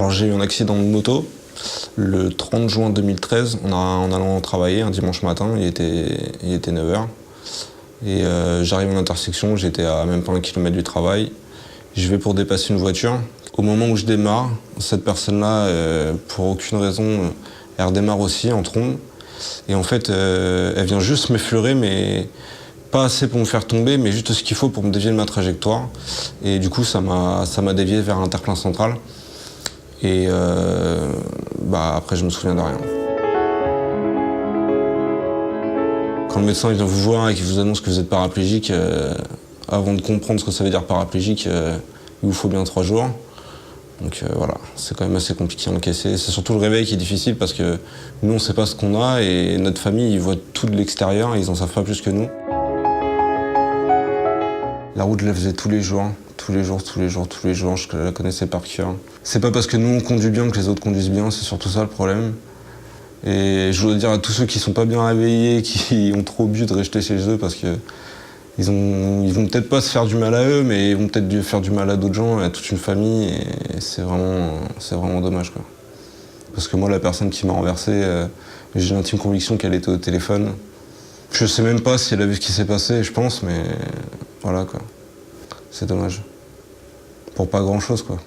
Alors j'ai eu un accident de moto le 30 juin 2013 en allant travailler un dimanche matin, il était 9h. Et j'arrive à l'intersection, j'étais à même pas 1 kilomètre du travail. Je vais pour dépasser une voiture. Au moment où je démarre, cette personne-là, pour aucune raison, elle redémarre aussi en trombe. Et en fait, elle vient juste m'effleurer, mais pas assez pour me faire tomber, mais juste ce qu'il faut pour me dévier de ma trajectoire. Et du coup, ça m'a dévié vers l'interplein central. Et après, je me souviens de rien. Quand le médecin vient vous voir et qu'il vous annonce que vous êtes paraplégique, avant de comprendre ce que ça veut dire paraplégique, il vous faut bien 3 jours. Donc voilà, c'est quand même assez compliqué à encaisser. C'est surtout le réveil qui est difficile parce que nous, on ne sait pas ce qu'on a et notre famille, ils voient tout de l'extérieur et ils n'en savent pas plus que nous. La route, je la faisais tous les jours, je la connaissais par cœur. C'est pas parce que nous, on conduit bien que les autres conduisent bien, c'est surtout ça le problème. Et je voudrais dire à tous ceux qui sont pas bien réveillés, qui ont trop bu, de rester chez eux parce que ils vont peut-être pas se faire du mal à eux, mais ils vont peut-être faire du mal à d'autres gens, à toute une famille, et c'est vraiment dommage, quoi. Parce que moi, la personne qui m'a renversé, j'ai l'intime conviction qu'elle était au téléphone. Je sais même pas si elle a vu ce qui s'est passé, je pense, mais voilà, quoi. C'est dommage. Pour pas grand-chose, quoi.